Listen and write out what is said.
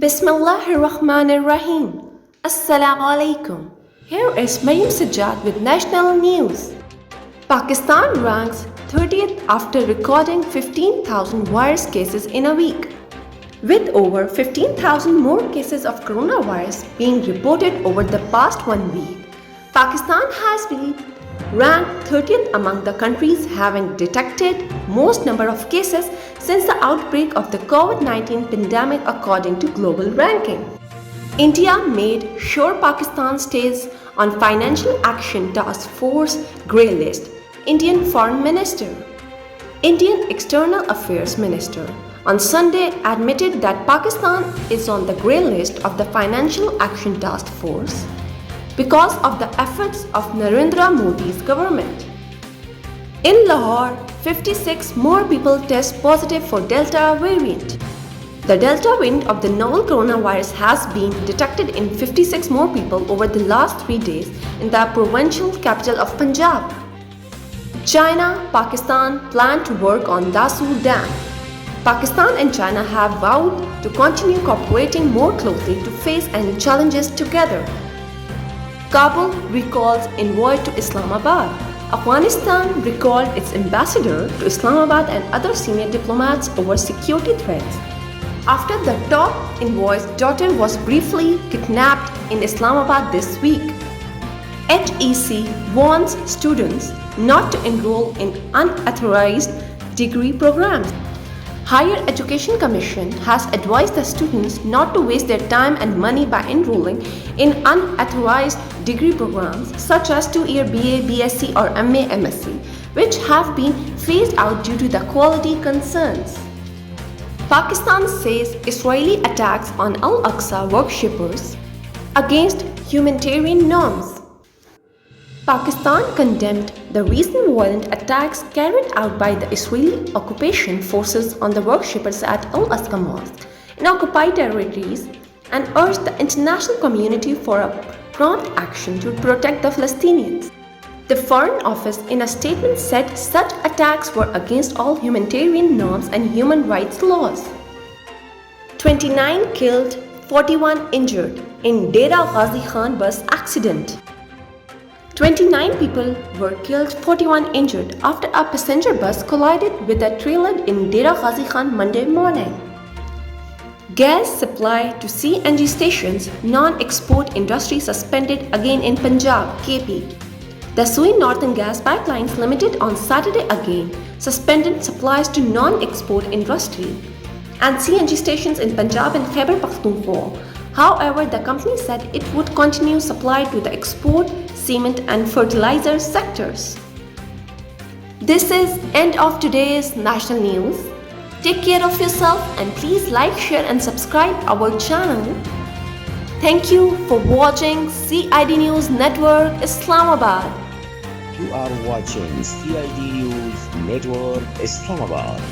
Bismillahirrahmanirrahim. Assalamu alaikum. Here is Maryum Sajjad with national news. Pakistan ranks 30th after recording 15,000 virus cases in a week. With over 15,000 more cases of coronavirus being reported over the past 1 week, Pakistan has been ranked 30th among the countries having detected most number of cases since the outbreak of the COVID-19 pandemic according to global ranking. India made sure Pakistan stays on Financial Action Task Force grey list. Indian Foreign Minister, Indian External Affairs Minister on Sunday admitted that Pakistan is on the grey list of the Financial Action Task Force because of the efforts of Narendra Modi's government. In Lahore, 56 more people test positive for Delta variant. The Delta variant of the novel coronavirus has been detected in 56 more people over the last 3 days in the provincial capital of Punjab. China, Pakistan plan to work on Dasu Dam. Pakistan and China have vowed to continue cooperating more closely to face any challenges together. Kabul recalls envoy to Islamabad. Afghanistan recalled its ambassador to Islamabad and other senior diplomats over security threats after the top envoy's daughter was briefly kidnapped in Islamabad this week. HEC warns students not to enroll in unauthorized degree programs. Higher Education Commission has advised the students not to waste their time and money by enrolling in unauthorized degree programs such as 2-year BA, BSc or MA, MSc, which have been phased out due to the quality concerns. Pakistan says Israeli attacks on Al-Aqsa worshippers against humanitarian norms. Pakistan condemned the recent violent attacks carried out by the Israeli occupation forces on the worshippers at Al-Aqsa Mosque in occupied territories and urged the international community for a prompt action to protect the Palestinians. The Foreign Office in a statement said such attacks were against all humanitarian norms and human rights laws. 29 killed, 41 injured in Dera Ghazi Khan bus accident. 29 people were killed, 41 injured after a passenger bus collided with a trailer in Dera Ghazi Khan Monday morning. Gas supply to CNG stations, non-export industry suspended again in Punjab, KP. The Sui Northern Gas Pipelines Limited on Saturday again suspended supplies to non-export industry and CNG stations in Punjab and Khyber Pakhtunkhwa. However, the company said it would continue supply to the export, cement and fertilizer sectors. This is end of today's national news. Take care of yourself and please like, share and subscribe our channel. Thank you for watching CID News Network, Islamabad. You are watching CID News Network, Islamabad.